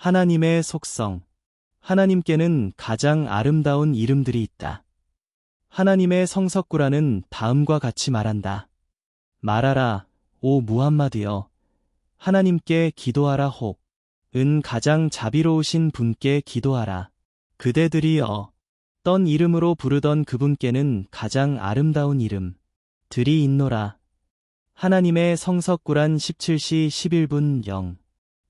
하나님의 속성. 하나님께는 가장 아름다운 이름들이 있다. 하나님의 성석구라는 다음과 같이 말한다. 말하라, 오 무함마드여. 하나님께 기도하라 혹. 은 가장 자비로우신 분께 기도하라. 그대들이 떤 이름으로 부르던 그분께는 가장 아름다운 이름 들이 있노라. 하나님의 성석구란 17시 11분 0.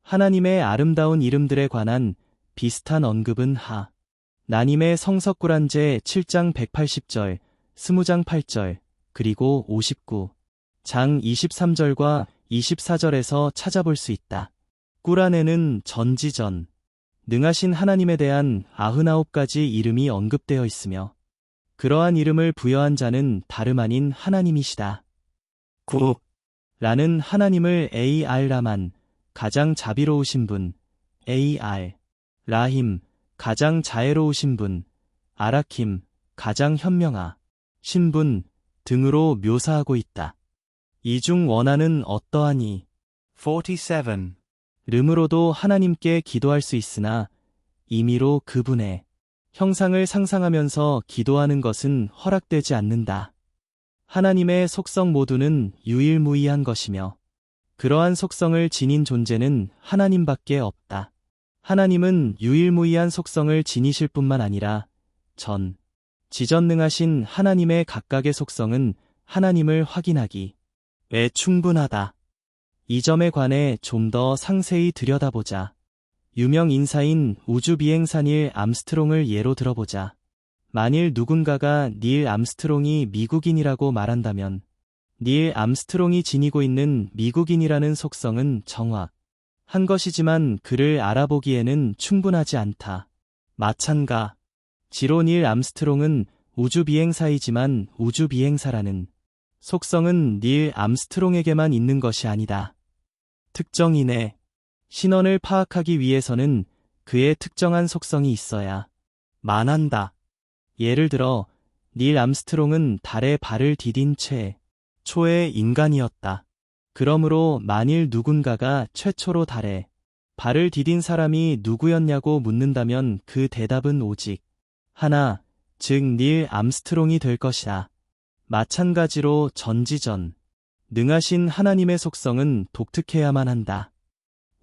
하나님의 아름다운 이름들에 관한 비슷한 언급은 나님의 성석구란 제 7장 180절, 20장 8절, 그리고 59장 23절과 24절에서 찾아볼 수 있다. 꾸란에는 전지전, 능하신 하나님에 대한 99가지 이름이 언급되어 있으며 그러한 이름을 부여한 자는 다름 아닌 하나님이시다. 라는 하나님을 AR-라만, 가장 자비로우신 분, AR, 라힘, 가장 자애로우신 분, 아라킴, 가장 현명하, 신분 등으로 묘사하고 있다. 이 중 원하는 어떠하니? 47. 름으로도 하나님께 기도할 수 있으나 임의로 그분의 형상을 상상하면서 기도하는 것은 허락되지 않는다. 하나님의 속성 모두는 유일무이한 것이며 그러한 속성을 지닌 존재는 하나님밖에 없다. 하나님은 유일무이한 속성을 지니실 뿐만 아니라 지전능하신 하나님의 각각의 속성은 하나님을 확인하기에 충분하다. 이 점에 관해 좀 더 상세히 들여다보자. 유명 인사인 우주비행사 닐 암스트롱을 예로 들어보자. 만일 누군가가 닐 암스트롱이 미국인이라고 말한다면 닐 암스트롱이 지니고 있는 미국인이라는 속성은 정확한 것이지만 그를 알아보기에는 충분하지 않다. 마찬가지로 닐 암스트롱은 우주비행사이지만 우주비행사라는 속성은 닐 암스트롱에게만 있는 것이 아니다. 특정인의 신원을 파악하기 위해서는 그의 특정한 속성이 있어야만 한다. 예를 들어 닐 암스트롱은 달에 발을 디딘 최초의 인간이었다. 그러므로 만일 누군가가 최초로 달에 발을 디딘 사람이 누구였냐고 묻는다면 그 대답은 오직 하나, 즉 닐 암스트롱이 될 것이다. 마찬가지로 전지전, 능하신 하나님의 속성은 독특해야만 한다.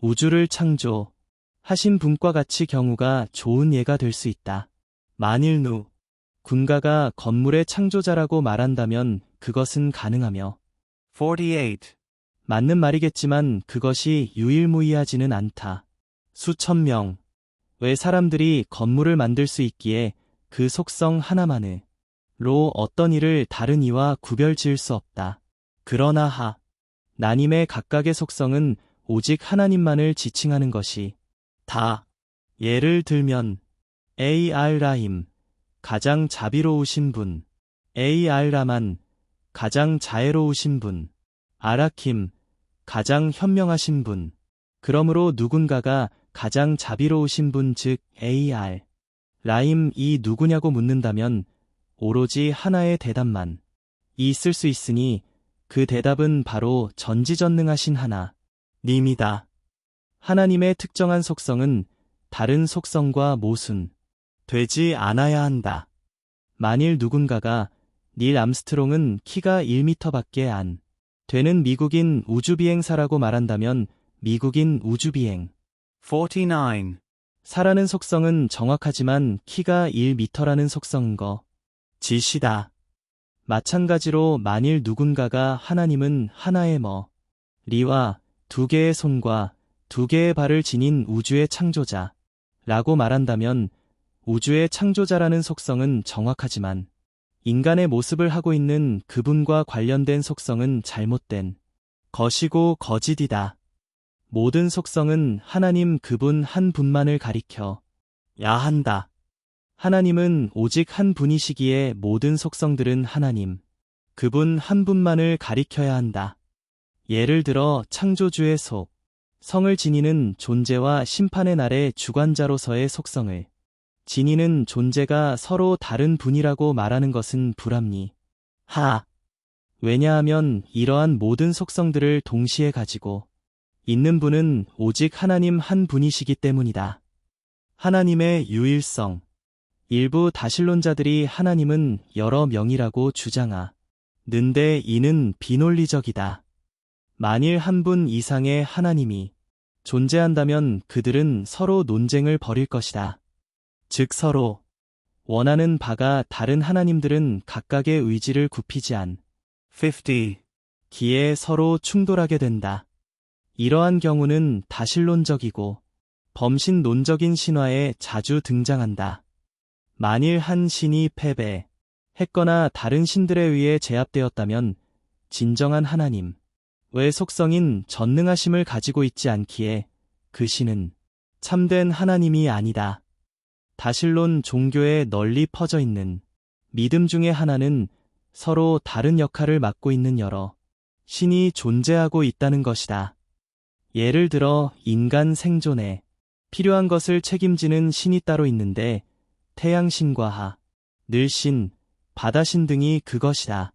우주를 창조하신 분과 같이 경우가 좋은 예가 될 수 있다. 만일 누군가가 건물의 창조자라고 말한다면 그것은 가능하며 48. 맞는 말이겠지만 그것이 유일무이하지는 않다. 수천 명의 사람들이 건물을 만들 수 있기에 그 속성 하나만으로 어떤 일을 다른 이와 구별 지을 수 없다. 그러나 하나님의 각각의 속성은 오직 하나님만을 지칭하는 것이 다. 예를 들면 AR-라힘, 가장 자비로우신 분, AR-라만, 가장 자애로우신 분, 아라킴, 가장 현명하신 분. 그러므로 누군가가 가장 자비로우신 분 즉 AR-라힘이 누구냐고 묻는다면 오로지 하나의 대답만 있을 수 있으니 그 대답은 바로 전지전능하신 하나님이다. 하나님의 특정한 속성은 다른 속성과 모순되지 않아야 한다. 만일 누군가가 닐 암스트롱은 키가 1m밖에 안 되는 미국인 우주비행사라고 말한다면 미국인 우주비행 49. 사라는 속성은 정확하지만 키가 1m라는 속성인 것이다. 마찬가지로 만일 누군가가 하나님은 하나의 머리와 두 개의 손과 두 개의 발을 지닌 우주의 창조자라고 말한다면 우주의 창조자라는 속성은 정확하지만 인간의 모습을 하고 있는 그분과 관련된 속성은 잘못된 것이고 거짓이다. 모든 속성은 하나님 그분 한 분만을 가리켜야 한다. 하나님은 오직 한 분이시기에 모든 속성들은 하나님 그분 한 분만을 가리켜야 한다. 예를 들어 창조주의 성을 지니는 존재와 심판의 날의 주관자로서의 속성을 지니는 존재가 서로 다른 분이라고 말하는 것은 불합리하. 왜냐하면 이러한 모든 속성들을 동시에 가지고 있는 분은 오직 하나님 한 분이시기 때문이다. 하나님의 유일성. 일부 다신론자들이 하나님은 여러 명이라고 주장하는데 이는 비논리적이다. 만일 한 분 이상의 하나님이 존재한다면 그들은 서로 논쟁을 벌일 것이다. 즉 서로 원하는 바가 다른 하나님들은 각각의 의지를 굽히지 50. 않기에 서로 충돌하게 된다. 이러한 경우는 다신론적이고 범신론적인 신화에 자주 등장한다. 만일 한 신이 패배했거나 다른 신들에 의해 제압되었다면 진정한 하나님 의 속성인 전능하심을 가지고 있지 않기에 그 신은 참된 하나님이 아니다. 다신론 종교에 널리 퍼져 있는 믿음 중에 하나는 서로 다른 역할을 맡고 있는 여러 신이 존재하고 있다는 것이다. 예를 들어 인간 생존에 필요한 것을 책임지는 신이 따로 있는데 태양신과 하늘신, 바다신 등이 그것이다.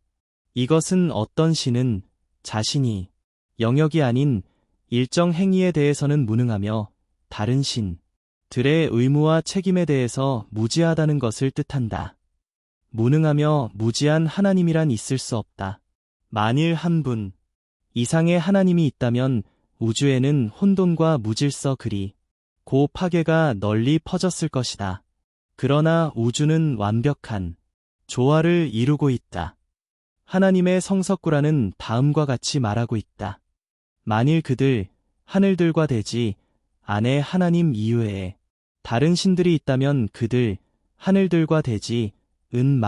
이것은 어떤 신은 자신이 영역이 아닌 일정 행위에 대해서는 무능하며 다른 신들의 의무와 책임에 대해서 무지하다는 것을 뜻한다. 무능하며 무지한 하나님이란 있을 수 없다. 만일 한 분 이상의 하나님이 있다면 우주에는 혼돈과 무질서 그리고 파괴가 널리 퍼졌을 것이다. 그러나 우주는 완벽한 조화를 이루고 있다. 하나님의 성석구라는 다음과 같이 말하고 있다. 만일 그들, 하늘들과 대지 안에 하나님 이외에 다른 신들이 있다면 그들, 하늘들과 대지 은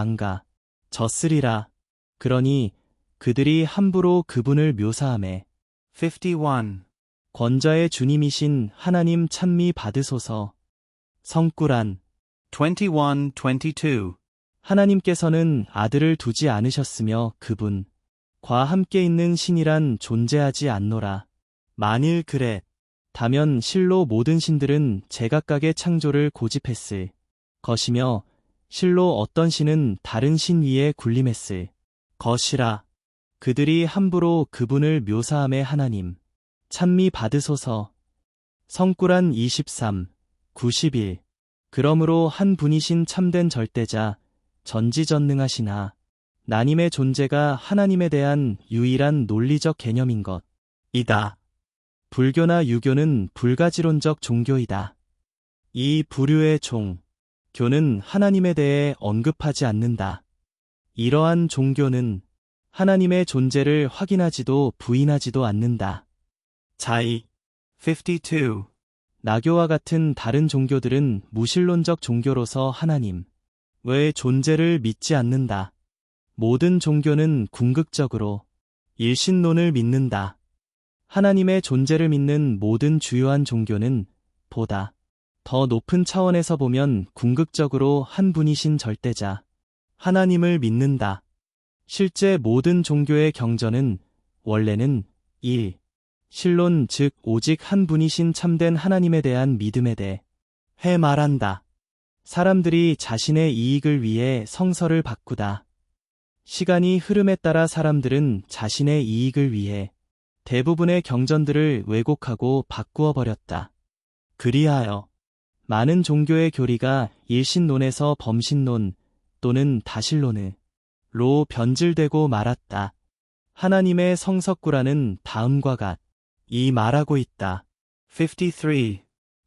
망가졌으리라. 그러니 그들이 함부로 그분을 묘사하매 51. 권자의 주님이신 하나님 찬미 받으소서. 성꾸란 21, 22. 하나님께서는 아들을 두지 않으셨으며 그분과 함께 있는 신이란 존재하지 않노라. 만일 그랬다면 실로 모든 신들은 제각각의 창조를 고집했을 것이며 실로 어떤 신은 다른 신 위에 군림했을 것이라. 그들이 함부로 그분을 묘사함에 하나님 찬미 받으소서. 성꾸란 23, 91. 그러므로 한 분이신 참된 절대자 전지전능하신 하나님의 존재가 하나님에 대한 유일한 논리적 개념인 것이다. 불교나 유교는 불가지론적 종교이다. 이 부류의 종교는 하나님에 대해 언급하지 않는다. 이러한 종교는 하나님의 존재를 확인하지도 부인하지도 않는다. 자이 52. 나교와 같은 다른 종교들은 무신론적 종교로서 하나님 의 존재를 믿지 않는다. 모든 종교는 궁극적으로 일신론을 믿는다. 하나님의 존재를 믿는 모든 주요한 종교는 보다 더 높은 차원에서 보면 궁극적으로 한 분이신 절대자 하나님을 믿는다. 실제 모든 종교의 경전은 원래는 신론 즉 오직 한 분이신 참된 하나님에 대한 믿음에 대해 말한다. 사람들이 자신의 이익을 위해 성서를 바꾸다. 시간이 흐름에 따라 사람들은 자신의 이익을 위해 대부분의 경전들을 왜곡하고 바꾸어 버렸다. 그리하여 많은 종교의 교리가 일신론에서 범신론 또는 다신론으로 변질되고 말았다. 하나님의 성석구라는 다음과 같이 말하고 있다. 53.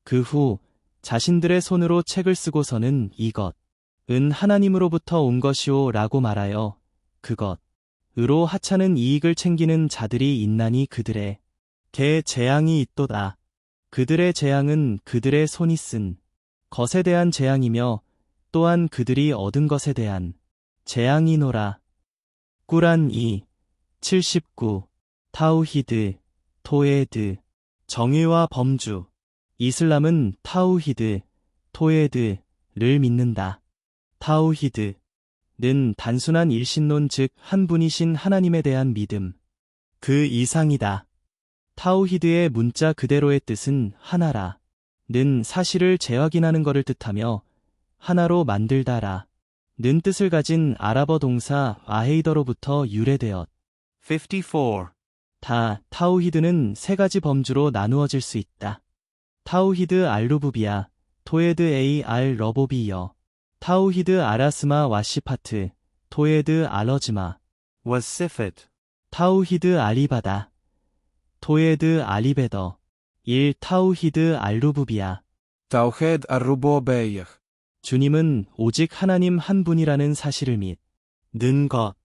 그 후 자신들의 손으로 책을 쓰고서는 이것은 하나님으로부터 온 것이오 라고 말하여 그것으로 하찮은 이익을 챙기는 자들이 있나니 그들에게 재앙이 있도다. 그들의 재앙은 그들의 손이 쓴 것에 대한 재앙이며 또한 그들이 얻은 것에 대한 재앙이노라. 꾸란 2, 79. 타우히드, 토에드, 정의와 범주. 이슬람은 타우히드, 토에드를 믿는다. 타우히드는 단순한 일신론 즉 한 분이신 하나님에 대한 믿음. 그 이상이다. 타우히드의 문자 그대로의 뜻은 하나라는 사실을 재확인하는 것을 뜻하며 하나로 만들다라는 뜻을 가진 아랍어 동사 아헤이더로부터 유래되었다. 54. 다 타우히드는 세 가지 범주로 나누어질 수 있다. 타우히드 알루부비아, 토에드 에이 알 러보비여, 타우히드 아라스마 와시파트, 토에드 알러즈마, was Sifat. 타우히드 알리바다, 토에드 알리베더, 1 타우히드 알루부비아. Tawhid al-Rububiyah. 주님은 오직 하나님 한 분이라는 사실을 믿는 것.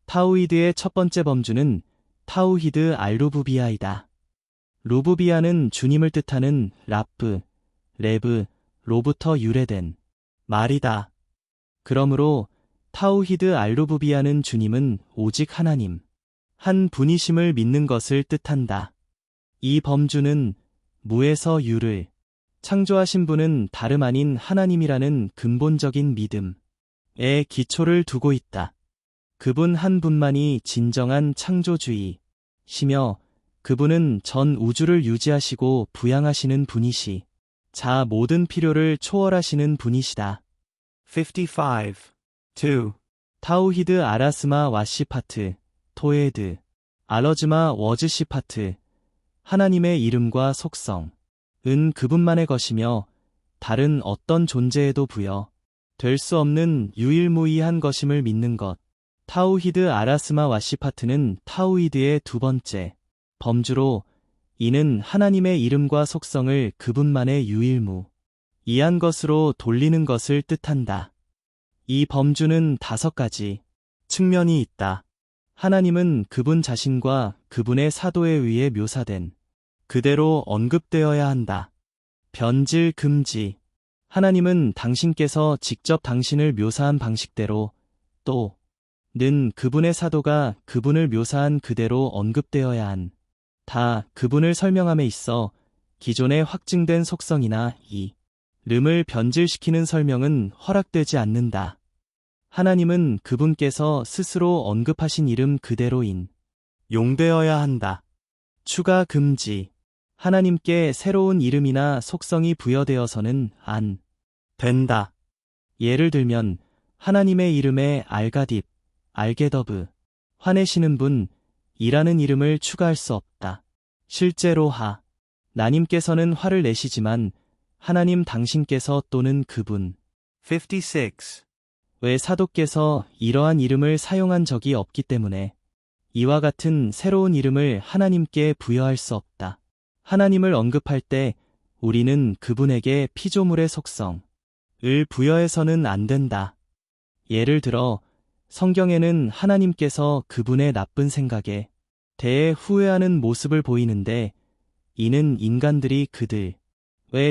타우히드의 첫 번째 범주는 타우히드 알루부비아이다. 루부비아는 주님을 뜻하는 라프, 레브, 로부터 유래된 말이다. 그러므로 타우히드 알루부비아는 주님은 오직 하나님, 한 분이심을 믿는 것을 뜻한다. 이 범주는 무에서 유를, 창조하신 분은 다름 아닌 하나님이라는 근본적인 믿음에 기초를 두고 있다. 그분 한 분만이 진정한 창조주의시며 그분은 전 우주를 유지하시고 부양하시는 분이시, 자 모든 필요를 초월하시는 분이시다. 55. 2. 타우히드 아라스마 와시파트, 토에드, 알러즈마 워즈시파트, 하나님의 이름과 속성, 은 그분만의 것이며 다른 어떤 존재에도 부여 될 수 없는 유일무이한 것임을 믿는 것. 타우히드 아라스마 와시파트는 타우히드의 두 번째 범주로 이는 하나님의 이름과 속성을 그분만의 유일무이한 것으로 돌리는 것을 뜻한다. 이 범주는 5가지 측면이 있다. 하나님은 그분 자신과 그분의 사도에 의해 묘사된 그대로 언급되어야 한다. 변질 금지. 하나님은 당신께서 직접 당신을 묘사한 방식대로 또 는 그분의 사도가 그분을 묘사한 그대로 언급되어야 한 다 그분을 설명함에 있어 기존에 확증된 속성이나 이름을 변질시키는 설명은 허락되지 않는다. 하나님은 그분께서 스스로 언급하신 이름 그대로인 용되어야 한다. 추가 금지. 하나님께 새로운 이름이나 속성이 부여되어서는 안 된다. 예를 들면 하나님의 이름에 알가딥, 알게더브, 화내시는 분, 이라는 이름을 추가할 수 없다. 실제로 하나님께서는 화를 내시지만 하나님 당신께서 또는 그분 56. 왜 사도께서 이러한 이름을 사용한 적이 없기 때문에 이와 같은 새로운 이름을 하나님께 부여할 수 없다. 하나님을 언급할 때 우리는 그분에게 피조물의 속성을 부여해서는 안 된다. 예를 들어 성경에는 하나님께서 그분의 나쁜 생각에 대해 후회하는 모습을 보이는데 이는 인간들이 그들의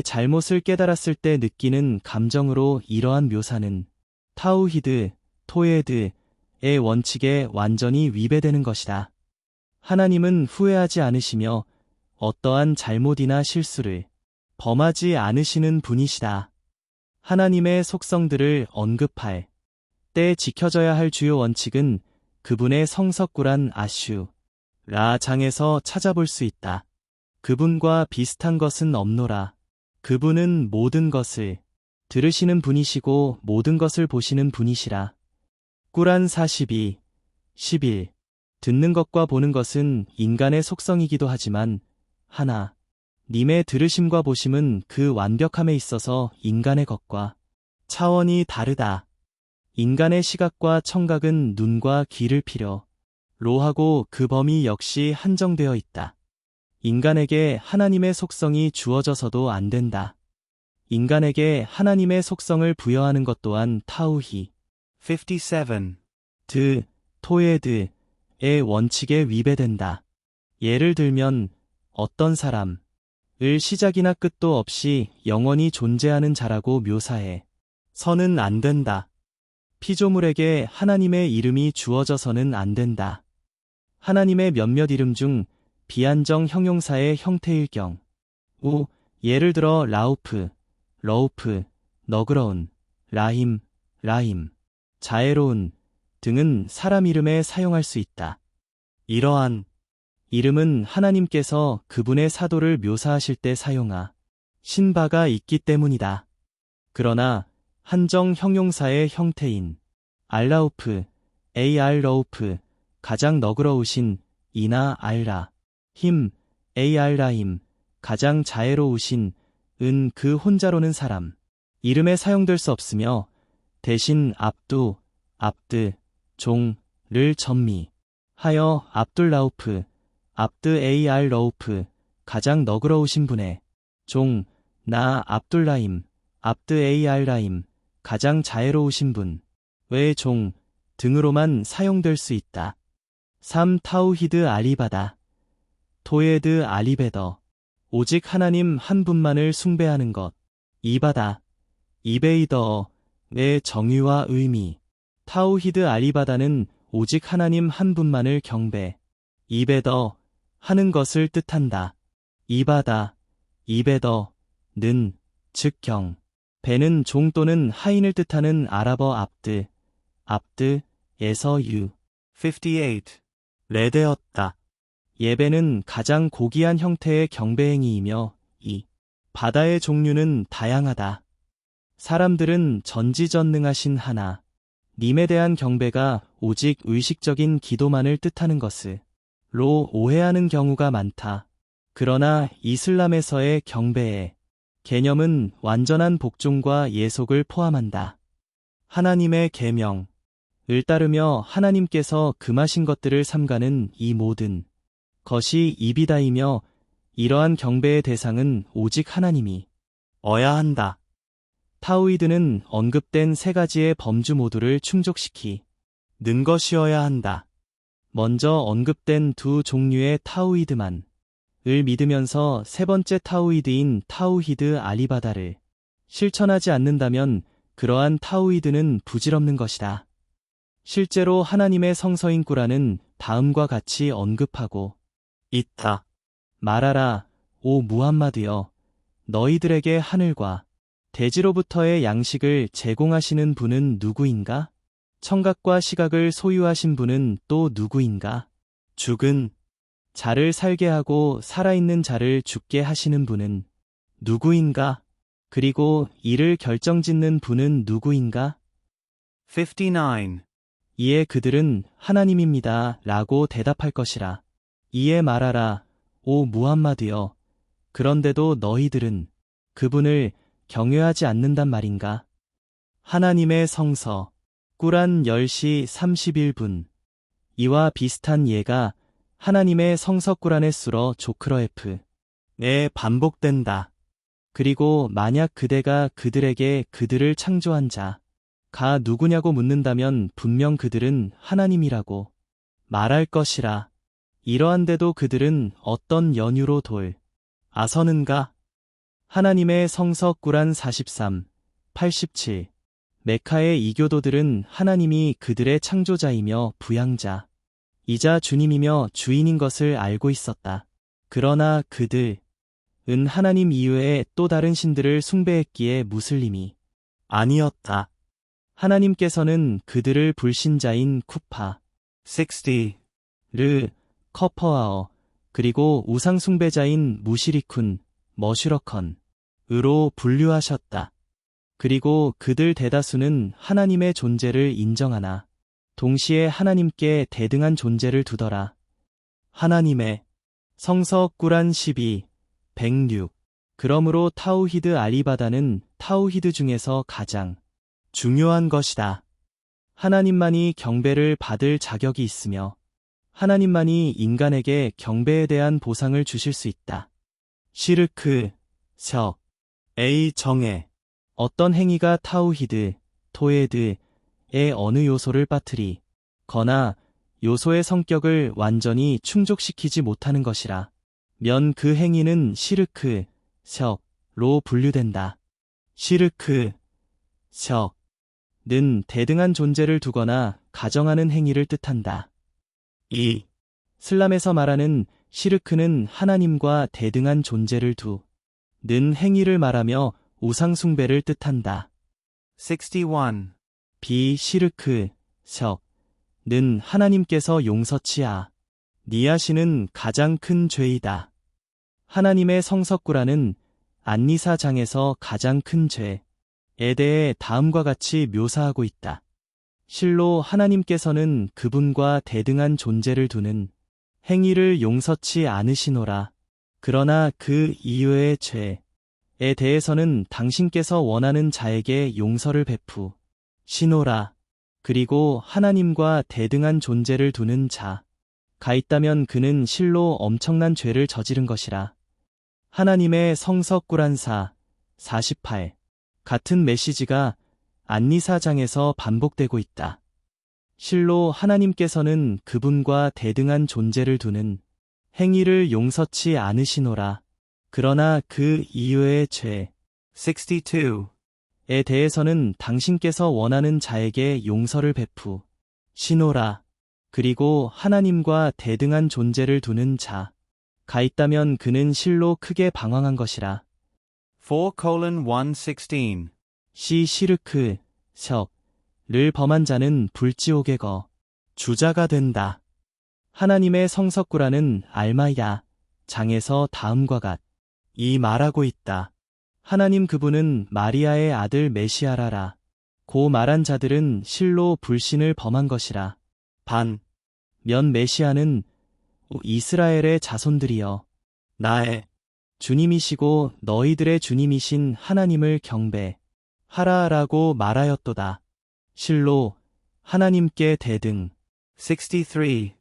잘못을 깨달았을 때 느끼는 감정으로 이러한 묘사는 타우히드, 토에드의 원칙에 완전히 위배되는 것이다. 하나님은 후회하지 않으시며 어떠한 잘못이나 실수를 범하지 않으시는 분이시다. 하나님의 속성들을 언급할 때 지켜져야 할 주요 원칙은 그분의 성석구란 아슈라 장에서 찾아볼 수 있다. 그분과 비슷한 것은 없노라. 그분은 모든 것을 들으시는 분이시고 모든 것을 보시는 분이시라. 꾸란 42, 11. 듣는 것과 보는 것은 인간의 속성이기도 하지만 하나님의 들으심과 보심은 그 완벽함에 있어서 인간의 것과 차원이 다르다. 인간의 시각과 청각은 눈과 귀를 필요로 하고 그 범위 역시 한정되어 있다. 인간에게 하나님의 속성이 주어져서도 안 된다. 인간에게 하나님의 속성을 부여하는 것 또한 타우히 57. 토에드의 원칙에 위배된다. 예를 들면 어떤 사람을 시작이나 끝도 없이 영원히 존재하는 자라고 묘사해 서는 안 된다. 피조물에게 하나님의 이름이 주어져서는 안 된다. 하나님의 몇몇 이름 중 비한정 형용사의 형태일 경우 예를 들어 라우프, 러우프, 너그러운, 라힘, 자애로운 등은 사람 이름에 사용할 수 있다. 이러한 이름은 하나님께서 그분의 사도를 묘사하실 때 사용하신 바가 있기 때문이다. 그러나 한정 형용사의 형태인 알라우프, AR 러우프, 가장 너그러우신 이나 알라, 힘, AR라힘, 가장 자애로우신, 은 그 혼자로는 사람. 이름에 사용될 수 없으며 대신 압두, 압드, 종를 전미 하여 압둘라우프, 압드 AR 러우프, 가장 너그러우신 분의 종, 나 압둘라임, 압드 AR라임, 가장 자애로우신 분, 외 종 등으로만 사용될 수 있다. 3. 타우히드 알리바다, 토예드 알리베더, 오직 하나님 한 분만을 숭배하는 것. 이바다, 이베이더의 정의와 의미. 타우히드 알리바다는 오직 하나님 한 분만을 경배, 이베더, 하는 것을 뜻한다. 이바다, 이베더는, 즉 경, 배는 종 또는 하인을 뜻하는 아랍어 압드, 압드에서 유, 58. 레되었다. 예배는 가장 고귀한 형태의 경배행위이며 이 바다의 종류는 다양하다. 사람들은 전지전능하신 하나, 님에 대한 경배가 오직 의식적인 기도만을 뜻하는 것으로 오해하는 경우가 많다. 그러나 이슬람에서의 경배의 개념은 완전한 복종과 예속을 포함한다. 하나님의 계명을 따르며 하나님께서 금하신 것들을 삼가는 이 모든 것이 이비다이며 이러한 경배의 대상은 오직 하나님이 어야 한다. 타우히드는 언급된 세 가지의 범주 모두를 충족시키는 것이어야 한다. 먼저 언급된 두 종류의 타우히드만을 믿으면서 세 번째 타우히드인 타우히드 알리바다를 실천하지 않는다면 그러한 타우히드는 부질없는 것이다. 실제로 하나님의 성서인 꾸란은 다음과 같이 언급하고 있다. 말하라, 오 무함마드여, 너희들에게 하늘과 대지로부터의 양식을 제공하시는 분은 누구인가? 청각과 시각을 소유하신 분은 또 누구인가? 죽은 자를 살게 하고 살아있는 자를 죽게 하시는 분은 누구인가? 그리고 이를 결정짓는 분은 누구인가? 59. 이에 그들은 하나님입니다 라고 대답할 것이라. 이에 말하라, 오 무함마드여, 그런데도 너희들은 그분을 경외하지 않는단 말인가? 하나님의 성서, 꾸란 10시 31분. 이와 비슷한 예가 하나님의 성서 꾸란의 수러 조크러에프에 반복된다. 그리고 만약 그대가 그들에게 그들을 창조한 자가 누구냐고 묻는다면 분명 그들은 하나님이라고 말할 것이라. 이러한데도 그들은 어떤 연유로 아서는가? 하나님의 성서 꾸란 43, 87. 메카의 이교도들은 하나님이 그들의 창조자이며 부양자이자 주님이며 주인인 것을 알고 있었다. 그러나 그들은 하나님 이외에 또 다른 신들을 숭배했기에 무슬림이 아니었다. 하나님께서는 그들을 불신자인 쿠파, 60. 커퍼아어, 그리고 우상숭배자인 무시리쿤, 머슈러컨으로 분류하셨다. 그리고 그들 대다수는 하나님의 존재를 인정하나 동시에 하나님께 대등한 존재를 두더라. 하나님의 성서 꾸란 12, 106. 그러므로 타우히드 알리바다는 타우히드 중에서 가장 중요한 것이다. 하나님만이 경배를 받을 자격이 있으며 하나님만이 인간에게 경배에 대한 보상을 주실 수 있다. 시르크, 석, A 정해. 어떤 행위가 타우히드, 토에드의 어느 요소를 빠뜨리거나 요소의 성격을 완전히 충족시키지 못하는 것이라 면 그 행위는 시르크, 석로 분류된다. 시르크, 석는 대등한 존재를 두거나 가정하는 행위를 뜻한다. 이 슬람에서 말하는 시르크는 하나님과 대등한 존재를 두는 행위를 말하며 우상숭배를 뜻한다. 61. 비시르크, 석는 하나님께서 용서치 니하시는 가장 큰 죄이다. 하나님의 성서꾸란은 안니사장에서 가장 큰 죄에 대해 다음과 같이 묘사하고 있다. 실로 하나님께서는 그분과 대등한 존재를 두는 행위를 용서치 않으시노라. 그러나 그 이외의 죄에 대해서는 당신께서 원하는 자에게 용서를 베푸시노라. 그리고 하나님과 대등한 존재를 두는 자가 있다면 그는 실로 엄청난 죄를 저지른 것이라. 하나님의 성서꾸란사 48 같은 메시지가 안니사장에서 반복되고 있다. 실로 하나님께서는 그분과 대등한 존재를 두는 행위를 용서치 않으시노라. 그러나 그 이외의 죄에 62. 대해서는 당신께서 원하는 자에게 용서를 베푸시노라. 그리고 하나님과 대등한 존재를 두는 자가 있다면 그는 실로 크게 방황한 것이라. 4:116. 시르크, 를 범한 자는 불지옥의 주자가 된다. 하나님의 성서꾸라는 알마야 장에서 다음과 같이 말하고 있다. 하나님 그분은 마리아의 아들 메시아라라. 고 말한 자들은 실로 불신을 범한 것이라. 반면 메시아는 이스라엘의 자손들이여 나의 주님이시고 너희들의 주님이신 하나님을 경배하라라고 말하였도다. 실로 하나님께 대등 63.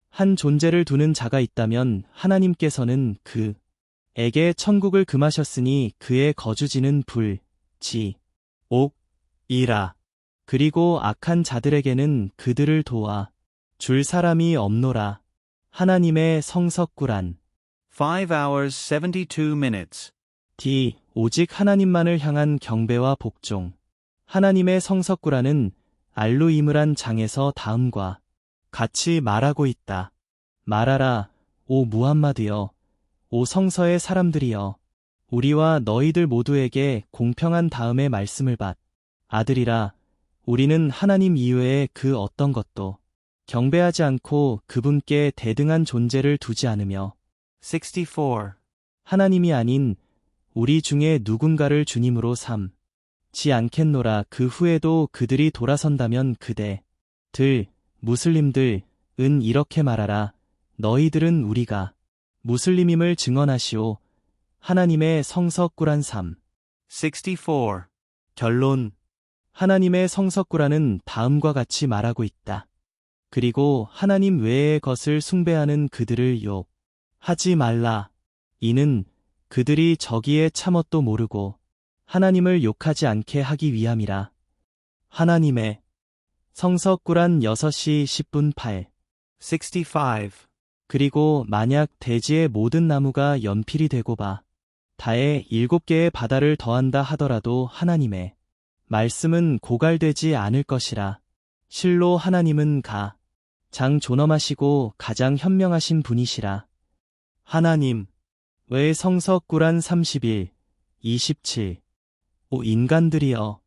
한 존재를 두는 자가 있다면 하나님께서는 그에게 천국을 금하셨으니 그의 거주지는 불지옥이라. 그리고 악한 자들에게는 그들을 도와 줄 사람이 없노라. 하나님의 성서꾸란 5:72. 오직 하나님만을 향한 경배와 복종. 하나님의 성서꾸라는 알루이므란 장에서 다음과 같이 말하고 있다. 말하라, 오 무함마드여, 오 성서의 사람들이여, 우리와 너희들 모두에게 공평한 다음의 말씀을 아들이라. 우리는 하나님 이외에 그 어떤 것도 경배하지 않고 그분께 대등한 존재를 두지 않으며 64. 하나님이 아닌 우리 중에 누군가를 주님으로 삼지 않겠노라. 그 후에도 그들이 돌아선다면 그대들 무슬림들은 이렇게 말하라. 너희들은 우리가 무슬림임을 증언하시오. 하나님의 성서꾸란 64. 결론. 하나님의 성서꾸란은 다음과 같이 말하고 있다. 그리고 하나님 외의 것을 숭배하는 그들을 욕하지 말라. 이는 그들이 저기에 참엇도 모르고 하나님을 욕하지 않게 하기 위함이라. 하나님의 성서꾸란 6시 10분 8. 65. 그리고 만약 대지의 모든 나무가 연필이 되고 다에 7개의 바다를 더한다 하더라도 하나님의 말씀은 고갈되지 않을 것이라. 실로 하나님은 가장 존엄하시고 가장 현명하신 분이시라. 하나님 외 성서꾸란 31, 27. 오 인간들이여,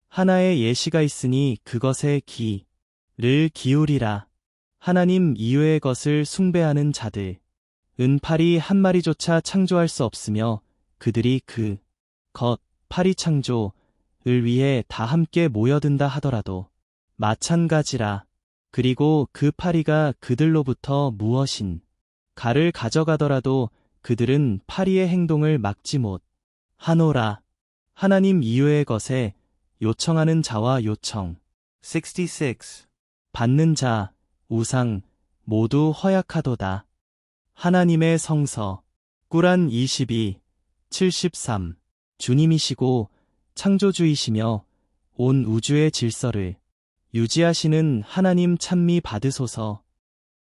하나의 예시가 있으니 그것에 귀를 기울이라. 하나님 이외의 것을 숭배하는 자들, 은파리 한 마리조차 창조할 수 없으며 그들이 파리 창조를 위해 다 함께 모여든다 하더라도 마찬가지라. 그리고 그 파리가 그들로부터 무엇인가를 가져가더라도 그들은 파리의 행동을 막지 못하노라. 하나님 이외의 것에 요청하는 자와 요청 66. 받는 자, 우상 모두 허약하도다. 하나님의 성서 꾸란 22, 73. 주님이시고 창조주이시며 온 우주의 질서를 유지하시는 하나님 찬미 받으소서.